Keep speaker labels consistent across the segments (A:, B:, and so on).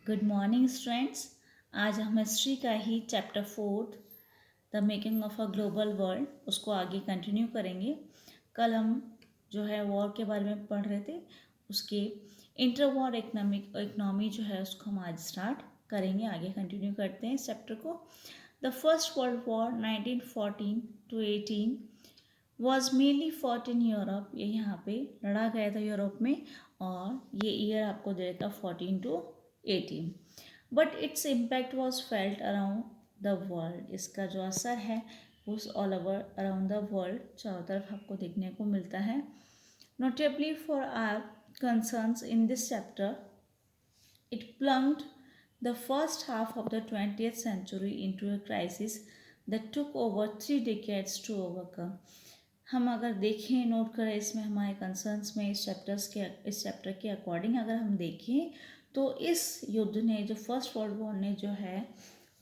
A: Good morning students. आज हम history का ही chapter 4 the making of a global world उसको आगे कंटिन्यू करेंगे। कल हम जो है वॉर के बारे में पढ़ रहे थे, उसके इंटर वॉर इकनॉमी जो है उसको हम आज स्टार्ट करेंगे, आगे कंटिन्यू करते हैं इस चैप्टर को। The first world war 1914 to 18 was mainly fought in Europe. ये यहाँ पे लड़ा गया था यूरोप में, और ये ईयर आपको दे देता 14 to 18। But its impact was felt around the world. इसका जो असर है उस all over around the world चारों तरफ आपको देखने को मिलता है। Notably for our concerns in this chapter, it plunged the first half of the 20th century into a crisis that took over 3 decades to overcome। हम अगर देखें, नोट करें इसमें हमारे कंसर्न्स में इस चैप्टर के अकॉर्डिंग अगर हम देखें तो इस युद्ध ने, जो फर्स्ट वर्ल्ड वॉर ने जो है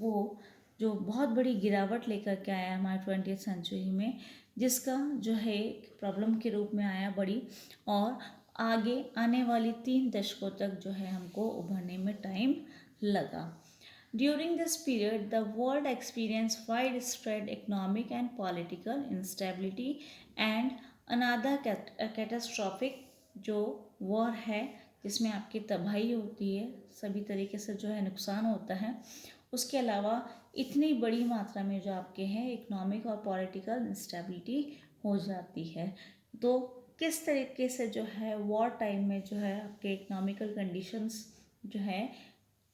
A: वो जो बहुत बड़ी गिरावट लेकर के आया हमारे 20th सेंचुरी में, जिसका जो है प्रॉब्लम के रूप में आया बड़ी, और आगे आने वाली 3 दशकों तक जो है हमको उभरने में टाइम लगा। During this period, the world experienced widespread economic and political instability and another catastrophic जो वॉर है जिसमें आपकी तबाही होती है, सभी तरीके से जो है नुकसान होता है। उसके अलावा इतनी बड़ी मात्रा में जो आपके हैं इकोनॉमिक और पॉलिटिकल इंस्टेबिलिटी हो जाती है। तो किस तरीके से जो है वॉर टाइम में जो है आपके इकोनॉमिकल कंडीशंस जो है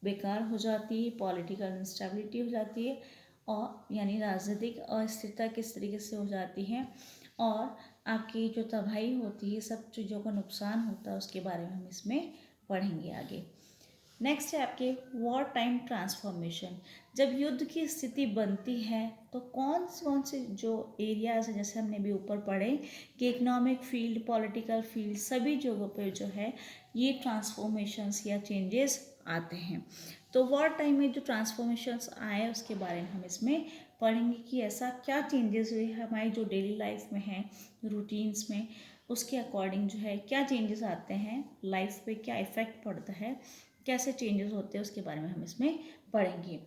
A: बेकार हो जाती है, पॉलिटिकल इंस्टेबिलिटी हो जाती है, और यानी राजनीतिक अस्थिरता किस तरीके से हो जाती है, और आपकी जो तबाही होती है, सब चीज़ों का नुकसान होता है, उसके बारे में हम इसमें पढ़ेंगे आगे। नेक्स्ट है आपके वॉर टाइम ट्रांसफॉर्मेशन। जब युद्ध की स्थिति बनती है तो कौन कौन से जो एरियाज हैं, जैसे हमने भी ऊपर पढ़े कि इकोनॉमिक फील्ड, पॉलिटिकल फील्ड, सभी जगहों पर जो है ये ट्रांसफॉर्मेशंस या चेंजेस आते हैं। तो वॉर टाइम में जो ट्रांसफॉर्मेशंस आए उसके बारे में हम इसमें पढ़ेंगे कि ऐसा क्या चेंजेस हुए हैं हमारी जो डेली लाइफ में है, रूटीन्स में, उसके अकॉर्डिंग जो है क्या चेंजेस आते हैं, लाइफ पे क्या इफ़ेक्ट पड़ता है, कैसे चेंजेस होते हैं, उसके बारे में हम इसमें पढ़ेंगे।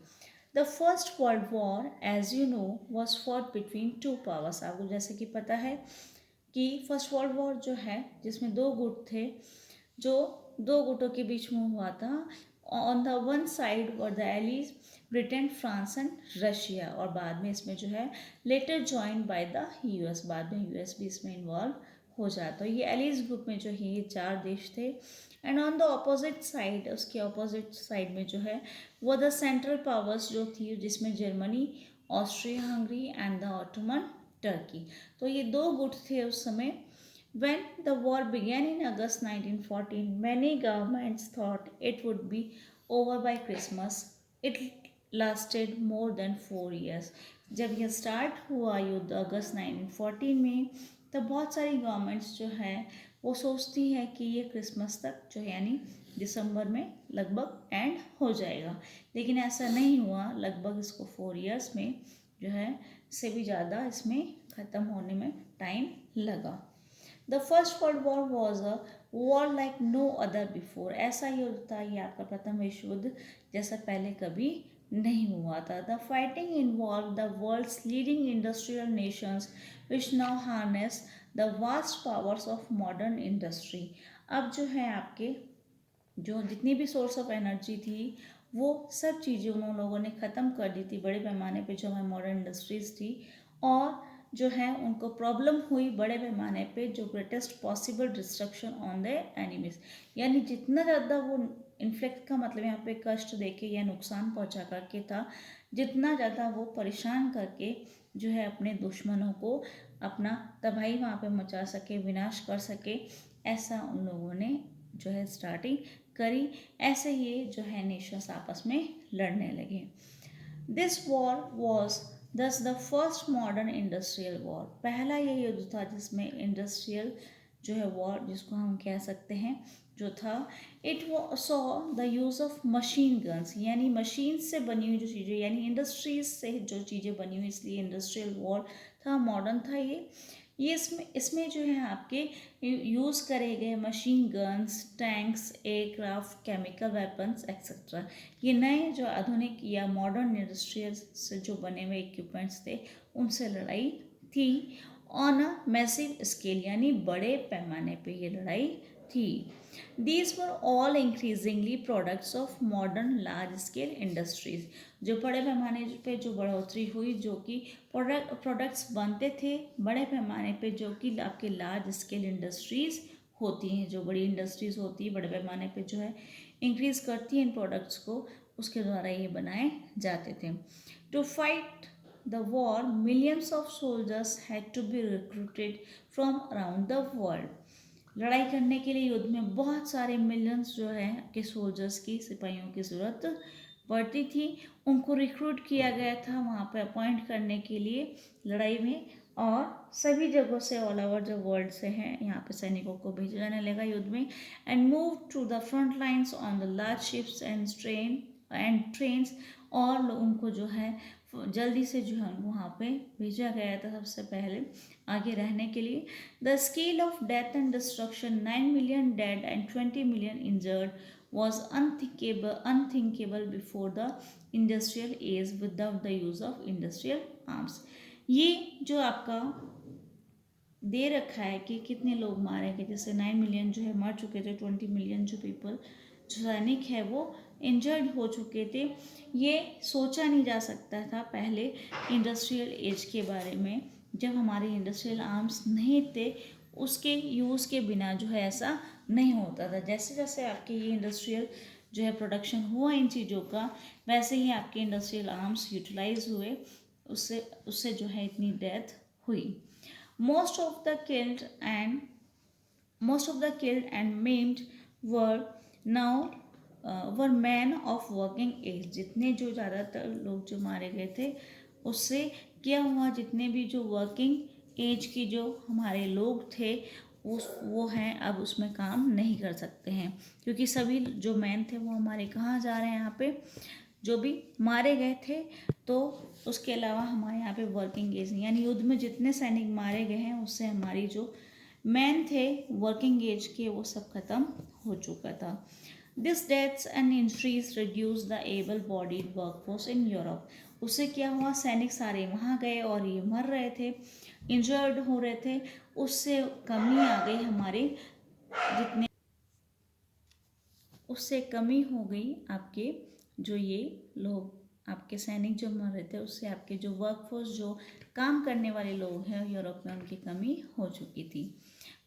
A: The first world war as you know was fought between 2 powers. आपको जैसे कि पता है कि फर्स्ट वर्ल्ड वॉर जो है जिसमें 2 गुट थे, जो 2 गुटों के बीच में हुआ था। On the one side were the allies, Britain, France and Russia, और बाद में इसमें जो है later joined by the US, बाद में यूएस भी इसमें इन्वॉल्व हो जाता है। ये एलीज ग्रुप में जो है ये 4 देश थे। And on the opposite side, उसके अपोजिट साइड में जो है वो द सेंट्रल पावर्स जो थी, जिसमें Germany, Austria Hungary and the Ottoman Turkey. तो ये 2 गुट थे उस समय। When the war began in August 1914, many governments thought it would be over by Christmas. It lasted more than 4 years. जब यह स्टार्ट हुआ युद्ध अगस्त 1914 में, तब बहुत सारी गवर्नमेंट्स जो है वो सोचती है कि ये क्रिसमस तक जो है यानी दिसंबर में लगभग एंड हो जाएगा, लेकिन ऐसा नहीं हुआ। लगभग इसको 4 years में जो है से भी ज़्यादा इसमें ख़त्म होने में टाइम लगा। The first world war was a war like no other before. ऐसा युद्ध था ये आपका प्रथम विश्व युद्ध, जैसा पहले कभी नहीं हुआ था। The fighting involve the world's leading industrial nations which now harness the vast powers of modern industry. अब जो है आपके जो जितनी भी सोर्स ऑफ एनर्जी थी वो सब चीज़ें उन लोगों ने ख़त्म कर दी थी बड़े पैमाने पे, जो हमारी मॉडर्न इंडस्ट्रीज़ थी, और जो है उनको प्रॉब्लम हुई बड़े पैमाने पे जो greatest possible destruction on the enemies, यानी जितना ज़्यादा वो इन्फ्लेक्ट का मतलब यहाँ पे कष्ट देके या नुकसान पहुँचा करके था, जितना ज़्यादा वो परेशान करके जो है अपने दुश्मनों को अपना तबाही वहाँ पे मचा सके, विनाश कर सके, ऐसा उन लोगों ने जो है स्टार्टिंग करी। ऐसे ये जो है नेशंस आपस में लड़ने लगे। दिस वॉर वॉज दस the first modern industrial war. पहला ये युद्ध था जिसमें इंडस्ट्रियल जो है वॉर जिसको हम कह सकते हैं जो था। It saw the use of machine guns, यानी मशीन से बनी हुई जो चीज़ें, यानी इंडस्ट्रीज से जो चीज़ें बनी हुई, इसलिए इंडस्ट्रियल वॉर था, मॉडर्न था ये। ये इसमें जो है आपके यूज़ करे गए machine guns, tanks, aircraft, chemical weapons etcetera, ये नए जो आधुनिक या मॉडर्न इंडस्ट्रियल से जो बने हुए इक्विपमेंट्स थे उनसे लड़ाई थी। ऑन अ मैसिव स्केल यानी बड़े पैमाने पे ये लड़ाई थी। These were all increasingly products of modern large scale industries, जो बड़े पैमाने पे जो बढ़ोतरी हुई, जो कि प्रोडक्ट्स बनते थे बड़े पैमाने पे, जो कि आपके लार्ज स्केल इंडस्ट्रीज होती हैं, जो बड़ी इंडस्ट्रीज होती है बड़े पैमाने पे जो है इंक्रीज करती हैं इन प्रोडक्ट्स को, उसके द्वारा ये बनाए जाते थे। To fight the war millions of soldiers had to be recruited from around the world, लड़ाई करने के लिए युद्ध में बहुत सारे मिलियंस जो है के सोल्जर्स की, सिपाहियों की ज़रूरत पड़ती थी। उनको रिक्रूट किया गया था वहाँ पे अपॉइंट करने के लिए लड़ाई में, और सभी जगहों से ऑल ओवर जो वर्ल्ड से हैं यहाँ पे सैनिकों को भेजा जाने लगा युद्ध में। And move to the front lines on the large ships and trains, और उनको जो है जल्दी से जो है वहाँ पे भेजा गया था सबसे पहले आगे रहने के लिए। The scale of death and destruction, 9 million dead and 20 million injured, was unthinkable before the industrial age without the use of industrial arms। ये जो आपका दे रखा है कि कितने लोग मारे गए, जैसे 9 million जो है मर चुके थे, 20 million जो पीपल जो सैनिक है वो इंजर्ड हो चुके थे, ये सोचा नहीं जा सकता था पहले इंडस्ट्रियल एज के बारे में, जब हमारे इंडस्ट्रियल आर्म्स नहीं थे, उसके यूज़ के बिना जो है ऐसा नहीं होता था। जैसे जैसे आपके ये इंडस्ट्रियल जो है प्रोडक्शन हुआ इन चीज़ों का, वैसे ही आपके इंडस्ट्रियल आर्म्स यूटिलाइज हुए, उससे उससे जो है इतनी डेथ हुई। Most of the killed and maimed were now were men of working age। जितने जो ज़्यादातर लोग जो मारे गए थे उससे क्या हुआ, जितने भी जो वर्किंग एज की जो हमारे लोग थे वो हैं अब उसमें काम नहीं कर सकते हैं, क्योंकि सभी जो मैन थे वो हमारे कहाँ जा रहे हैं, यहाँ पे जो भी मारे गए थे। तो उसके अलावा हमारे यहाँ पे वर्किंग एज यानी युद्ध में जितने सैनिक मारे गए हैं उससे हमारी जो मैन थे वर्किंग एज के वो सब खत्म हो चुका था। This deaths and injuries reduce the able bodied workforce in Europe. उससे क्या हुआ, सैनिक सारे वहाँ गए और ये मर रहे थे, इंजर्ड हो रहे थे, उससे कमी आ गई हमारे जितने, उससे कमी हो गई आपके जो ये लोग आपके सैनिक जो मर रहे थे, उससे आपके जो वर्कफोर्स जो काम करने वाले लोग हैं यूरोप में उनकी कमी हो चुकी थी।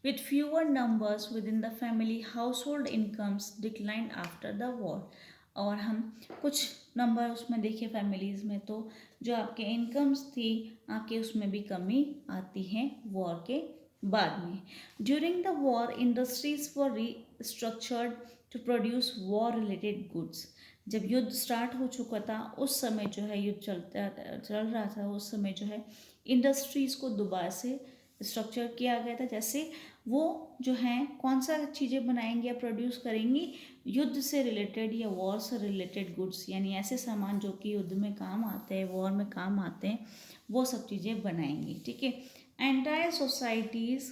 A: With fewer numbers with in the family, house hold incomes decline after the war. और हम कुछ नंबर उसमें देखें फैमिलीज़ में, तो जो आपके इनकम्स थी आपके उसमें भी कमी आती है वॉर के बाद में। During the war industries were restructured to produce war related goods. जब युद्ध स्टार्ट हो चुका था उस समय जो है युद्ध चल रहा था, उस समय जो है इंडस्ट्रीज़ को दोबारा से स्ट्रक्चर किया गया था, जैसे वो जो हैं कौन सा चीज़ें बनाएंगे या प्रोड्यूस करेंगी, युद्ध से रिलेटेड या वॉर से रिलेटेड गुड्स, यानी ऐसे सामान जो कि युद्ध में काम आते हैं, वॉर में काम आते हैं, वो सब चीज़ें बनाएंगी। ठीक है। Entire societies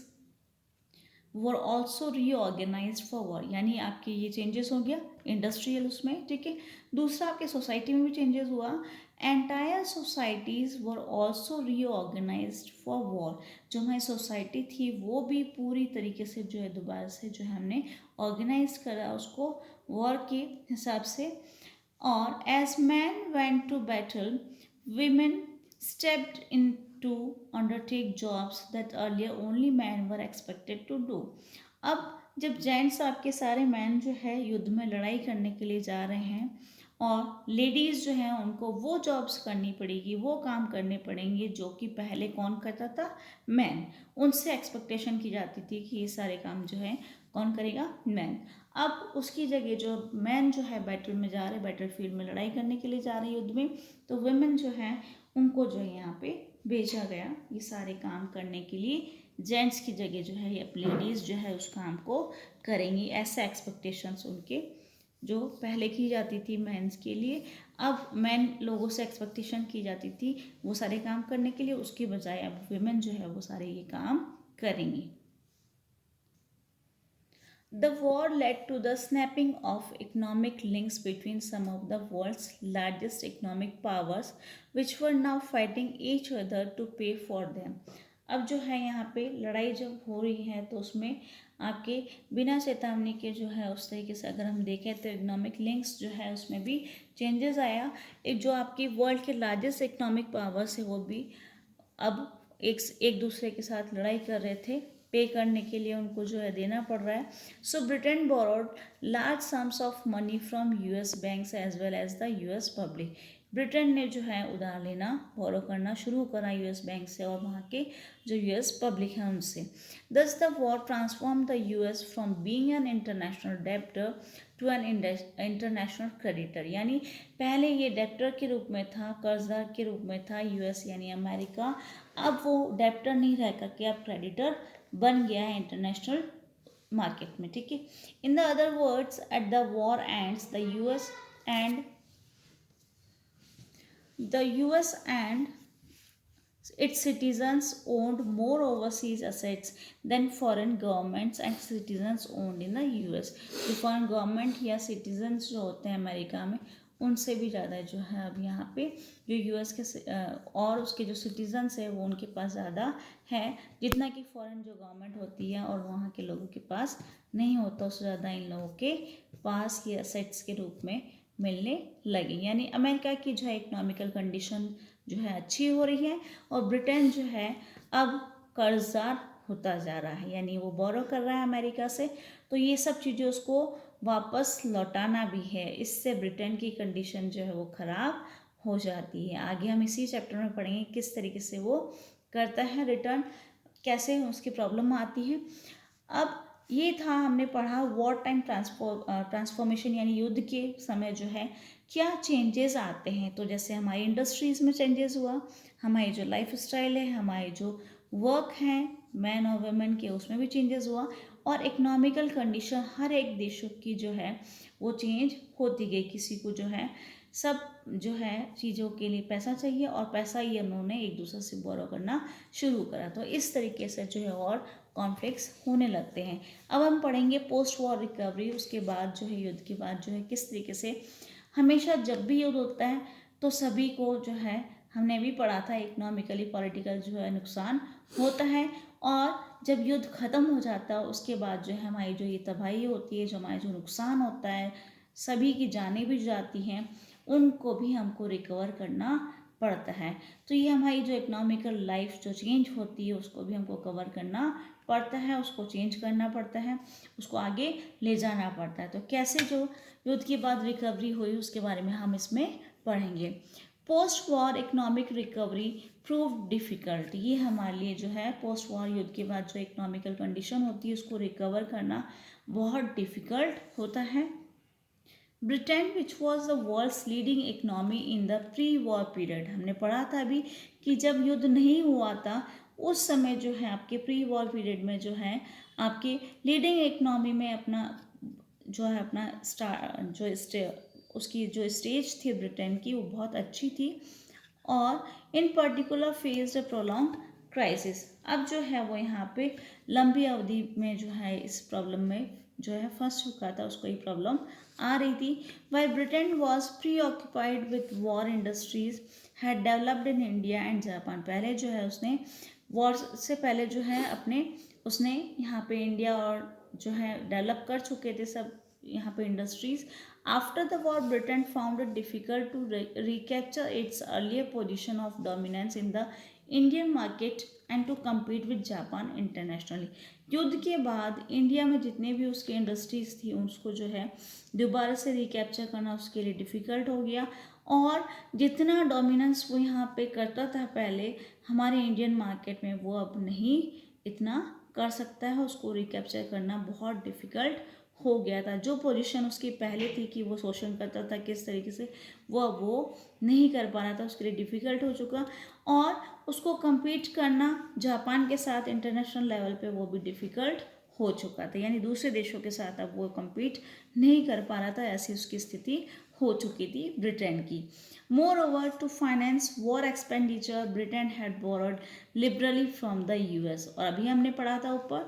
A: were also reorganised for war, यानी आपके ये चेंजेस हो गया इंडस्ट्रियल उसमें। ठीक है। दूसरा आपके सोसाइटी में भी चेंजेस हुआ, entire societies were also reorganised for war. जो हमारी सोसाइटी थी वो भी पूरी तरीके से जो है दोबारा से जो है हमने ऑर्गेनाइज करा उसको वॉर के हिसाब से। और as men went to battle, women stepped in to undertake jobs that earlier only men were expected to do। अब जब जेंट्स आपके सारे मैन जो है युद्ध में लड़ाई करने के लिए जा रहे हैं और लेडीज़ जो हैं उनको वो जॉब्स करनी पड़ेगी, वो काम करने पड़ेंगे जो कि पहले कौन करता था, मैन। उनसे एक्सपेक्टेशन की जाती थी कि ये सारे काम जो है कौन करेगा, मैन। अब उसकी जगह जो मैन जो है बैटल में जा रहे, बैटल फील्ड में लड़ाई करने के लिए जा रहे युद्ध में, तो वुमेन जो है उनको जो है यहाँ पे भेजा गया ये सारे काम करने के लिए। जेंट्स की जगह जो है ये लेडीज़ जो है उस काम को करेंगी, ऐसा एक्सपेक्टेशंस उनके जो पहले की जाती थी मेंस के लिए, अब मेन लोगों से एक्सपेक्टेशन की जाती थी वो सारे काम करने के लिए, उसकी बजाय अब वुमेन जो है वो सारे ये काम करेंगी। The war led to the snapping of economic links between some of the world's largest economic powers, which were now fighting each other to pay for them. अब जो है यहाँ पे लड़ाई जब हो रही है तो उसमें आपके बिना चेतावनी के जो है उस तरीके से अगर हम देखें तो इकोनॉमिक लिंक्स जो है उसमें भी चेंजेस आया। एक जो आपकी वर्ल्ड के लार्जेस्ट इकोनॉमिक पावर्स है वो भी अब एक दूसरे के साथ लड़ाई कर रहे थे, पे करने के लिए उनको जो है देना पड़ रहा है। So Britain borrowed large sums of money from US banks as well as the US public. Britain ने जो है उधार लेना बोरो करना शुरू करा यूएस बैंक से और वहाँ के जो यूएस पब्लिक है उनसे। Thus the war transform the US from being an international debtor to an international creditor, यानी पहले ये डेब्टर के रूप में था, कर्जदार के रूप में था यूएस यानी अमेरिका, अब वो डेब्टर नहीं रह करके अब क्रेडिटर बन गया है इंटरनेशनल मार्केट में, ठीक है। In the other words at the war ends the US and its citizens owned more overseas assets than foreign governments and citizens owned in the US। जो फॉरेन गवर्नमेंट या citizens जो होते हैं America में उनसे भी ज़्यादा जो है अब यहाँ पे जो यूएस के और उसके जो सिटीजन्स है वो उनके पास ज़्यादा है, जितना कि फॉरेन जो गवर्नमेंट होती है और वहाँ के लोगों के पास नहीं होता, उससे ज़्यादा इन लोगों के पास ये असेट्स के रूप में मिलने लगी। यानी अमेरिका की जो है इकोनॉमिकल कंडीशन जो है अच्छी हो रही है और ब्रिटेन जो है अब कर्जदार होता जा रहा है, यानी वो बोरो कर रहा है अमेरिका से, तो ये सब चीज़ें उसको वापस लौटाना भी है। इससे ब्रिटेन की कंडीशन जो है वो ख़राब हो जाती है। आगे हम इसी चैप्टर में पढ़ेंगे किस तरीके से वो करता है रिटर्न, कैसे उसकी प्रॉब्लम आती है। अब ये था हमने पढ़ा वॉर टाइम ट्रांसफॉर्मेशन, यानी युद्ध के समय जो है क्या चेंजेस आते हैं। तो जैसे हमारी इंडस्ट्रीज़ में चेंजेस हुआ, हमारी जो लाइफ स्टाइल है, हमारे जो वर्क हैं मैन और वुमेन के, उसमें भी चेंजेस हुआ और इकोनॉमिकल कंडीशन हर एक देशों की जो है वो चेंज होती गई। किसी को जो है सब जो है चीज़ों के लिए पैसा चाहिए और पैसा ही उन्होंने एक दूसरे से बोरो करना शुरू करा, तो इस तरीके से जो है और कॉन्फ्लिक्ट्स होने लगते हैं। अब हम पढ़ेंगे पोस्ट वॉर रिकवरी, उसके बाद जो है युद्ध के बाद जो है किस तरीके से हमेशा जब भी युद्ध होता है तो सभी को जो है हमने भी पढ़ा था इकोनॉमिकली पॉलिटिकल जो है नुकसान होता है, और जब युद्ध ख़त्म हो जाता है उसके बाद जो है हमारी जो ये तबाही होती है, जो हमारा जो नुकसान होता है, सभी की जानें भी जाती हैं, उनको भी हमको रिकवर करना पड़ता है। तो ये हमारी जो इकोनॉमिकल लाइफ जो चेंज होती है उसको भी हमको कवर करना पड़ता है, उसको चेंज करना पड़ता है, उसको आगे ले जाना पड़ता है। तो कैसे जो युद्ध के बाद रिकवरी हुई उसके बारे में हम इसमें पढ़ेंगे। Post war economic recovery prove difficult, ये हमारे लिए जो है पोस्ट वॉर युद्ध के बाद जो इकोनॉमिकल कंडीशन होती है उसको रिकवर करना बहुत डिफ़िकल्ट होता है। Britain which was the world's leading economy in the pre war period, हमने पढ़ा था अभी कि जब युद्ध नहीं हुआ था उस समय जो है आपके प्री वॉर पीरियड में जो है आपके लीडिंग इकनॉमी में अपना जो है अपना उसकी जो स्टेज थी ब्रिटेन की वो बहुत अच्छी थी और इन पर्टिकुलर फेज प्रोलॉन्ग क्राइसिस। अब जो है वो यहाँ पे लंबी अवधि में जो है इस प्रॉब्लम में जो है फंस चुका था, उसको ये प्रॉब्लम आ रही थी। While Britain was pre occupied with war industries had developed in India and Japan, पहले जो है उसने वॉर से पहले जो है अपने उसने यहाँ पे इंडिया और जो है डेवलप कर चुके थे सब यहाँ पे industries. After the war Britain found it difficult to recapture its earlier position of dominance in the Indian market and to compete with Japan internationally. युद्ध के बाद इंडिया में जितने भी उसके इंडस्ट्रीज थी उसको जो है दोबारा से रिकैप्चर करना उसके लिए डिफ़िकल्ट हो गया और जितना डोमिनेंस वो यहाँ पे करता था पहले हमारे इंडियन मार्केट में वो अब नहीं इतना कर सकता है, उसको रिकैप्चर करना बहुत डिफ़िकल्ट हो गया था। जो पोजीशन उसकी पहले थी कि वो शोषण करता था किस तरीके से वो नहीं कर पा रहा था, उसके लिए डिफ़िकल्ट हो चुका और उसको compete करना जापान के साथ इंटरनेशनल लेवल पे वो भी डिफ़िकल्ट हो चुका था, यानी दूसरे देशों के साथ अब वो compete नहीं कर पा रहा था, ऐसी उसकी स्थिति हो चुकी थी ब्रिटेन की। Moreover to finance war expenditure Britain had borrowed liberally from the US. और अभी हमने पढ़ा था ऊपर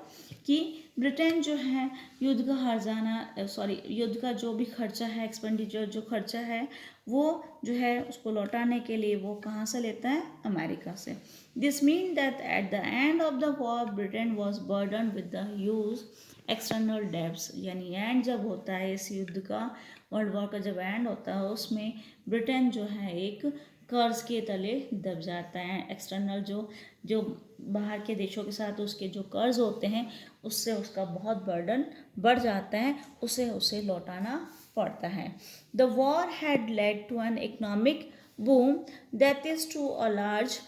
A: कि ब्रिटेन जो है युद्ध का युद्ध का जो भी खर्चा है, एक्सपेंडिचर जो खर्चा है वो जो है उसको लौटाने के लिए वो कहाँ से लेता है, अमेरिका से। This mean that at the end of the war Britain was burden with the huge external debts. यानी एंड जब होता है इस युद्ध का, वर्ल्ड वॉर का जब एंड होता है, उसमें ब्रिटेन जो है एक कर्ज के तले दब जाता है। एक्सटर्नल जो जो बाहर के देशों के साथ उसके जो कर्ज होते हैं उससे उसका बहुत बर्डन बढ़ जाता है, उसे लौटाना पड़ता है। The war had led to an economic boom that is to a large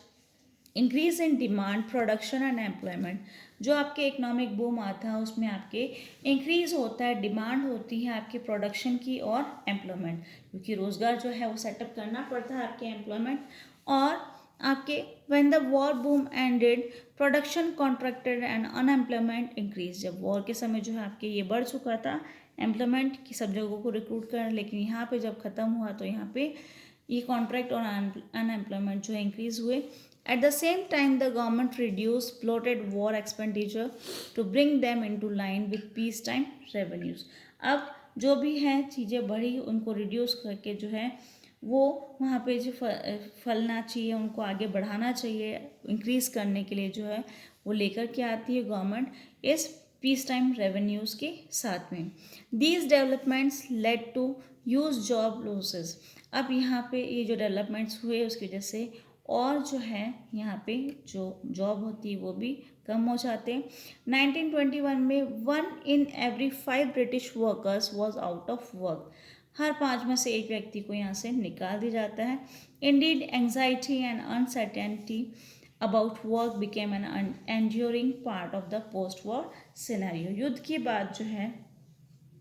A: increase in demand, production and employment. जो आपके इकोनॉमिक बूम आता है उसमें आपके इंक्रीज होता है, डिमांड होती है आपके प्रोडक्शन की और एम्प्लॉयमेंट, क्योंकि रोज़गार जो है वो सेटअप करना पड़ता है आपके एम्प्लॉयमेंट। और आपके when the war boom ended production contracted and unemployment increase. जब वॉर के समय जो है आपके ये बढ़ चुका था एम्प्लॉयमेंट की, सब जगहों को रिक्रूट कर, लेकिन यहाँ पे जब ख़त्म हुआ तो यहाँ पे ये कॉन्ट्रैक्ट और अनएम्प्लॉयमेंट जो इंक्रीज हुए। At the same time, the government reduced bloated war expenditure to bring them into line with peacetime revenues. अब जो भी है चीज़ें बढ़ी उनको रिड्यूस करके जो है वो वहाँ पे जो फलना चाहिए उनको आगे बढ़ाना चाहिए, इंक्रीज करने के लिए जो है वो लेकर के आती है गवर्नमेंट इस पीस टाइम रेवेन्यूज़ के साथ में। These developments led to huge job losses. अब यहाँ पे ये जो डेवलपमेंट्स हुए उसकी वजह से और जो है यहाँ पे जो जॉब होती है वो भी कम हो जाते हैं। 1921 में 1 in every 5 British workers was out of work. हर 5 में से एक व्यक्ति को यहाँ से निकाल दिया जाता है। Indeed anxiety and uncertainty about work became an enduring part of the post war scenario. युद्ध के बाद जो है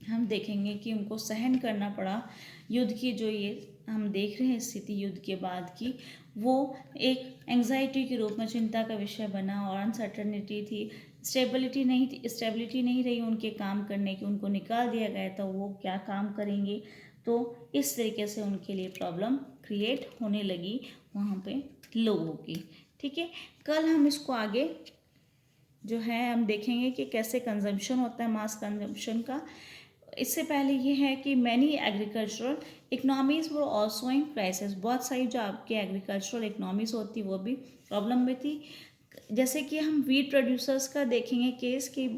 A: हम देखेंगे कि उनको सहन करना पड़ा। युद्ध की जो ये हम देख रहे हैं स्थिति युद्ध के बाद की, वो एक एंग्जाइटी के रूप में चिंता का विषय बना और अनसर्टनिटी थी, स्टेबिलिटी नहीं रही उनके काम करने की, उनको निकाल दिया गया था, वो क्या काम करेंगे। तो इस तरीके से उनके लिए प्रॉब्लम क्रिएट होने लगी वहाँ पे लोगों की। ठीक है, कल हम इसको आगे जो है हम देखेंगे कि कैसे कंजम्पशन होता है मास कंजम्पशन का। इससे पहले ये है कि मैनी एग्रीकल्चरल इकनॉमीज़ वो ऑल्सो इन क्राइसिस। बहुत सारी जो आपके एग्रीकल्चरल इकनॉमीज़ होती वो भी प्रॉब्लम में थी। जैसे कि हम वीट प्रोड्यूसर्स का देखेंगे केस कि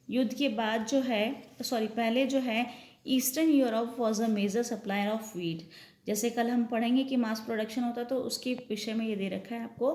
A: युद्ध के बाद जो है पहले जो है eastern Europe was a major supplier of wheat. जैसे कल हम पढ़ेंगे कि मास प्रोडक्शन होता तो उसके विषय में ये दे रखा है आपको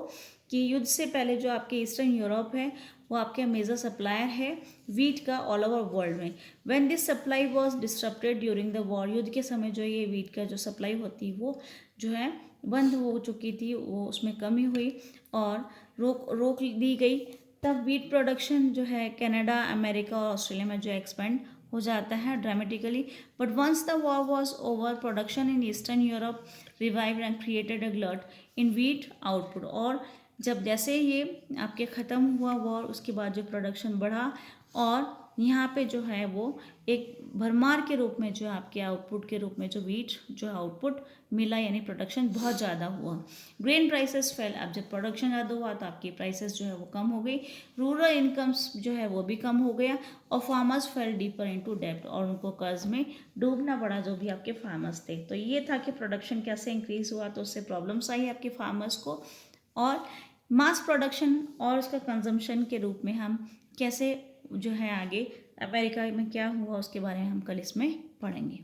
A: कि युद्ध से पहले जो आपके ईस्टर्न यूरोप है वो आपके मेजर सप्लायर है वीट का ऑल ओवर वर्ल्ड में। When this supply was disturbed during the war, युद्ध के समय जो ये वीट का जो सप्लाई होती वो जो है बंद हो चुकी थी, वो उसमें कमी हुई और रोक दी गई। तब वीट प्रोडक्शन जो है कनाडा, अमेरिका और ऑस्ट्रेलिया में जो एक्सपेंड हो जाता है dramatically. But once the war was over production in eastern Europe revived and created a glut in wheat output. और जब जैसे ये आपके ख़त्म हुआ वॉर उसके बाद जो प्रोडक्शन बढ़ा और यहाँ पे जो है वो एक भरमार के रूप में जो आपके आउटपुट के रूप में जो वीट जो आउटपुट मिला, यानी प्रोडक्शन बहुत ज़्यादा हुआ। Grain prices fail. अब जब प्रोडक्शन ज़्यादा हुआ तो आपकी प्राइसेस जो है वो कम हो गई, रूरल इनकम्स जो है वो भी कम हो गया और फार्मर्स फेल डीपर इनटू डेब्ट, और उनको कर्ज में डूबना पड़ा जो भी आपके फार्मर्स थे। तो ये था कि प्रोडक्शन कैसे इंक्रीज़ हुआ तो उससे प्रॉब्लम्स आई आपके फार्मर्स को, और मास प्रोडक्शन और उसका कंजम्पशन के रूप में हम कैसे जो है आगे अमेरिका में क्या हुआ उसके बारे में हम कल इसमें पढ़ेंगे।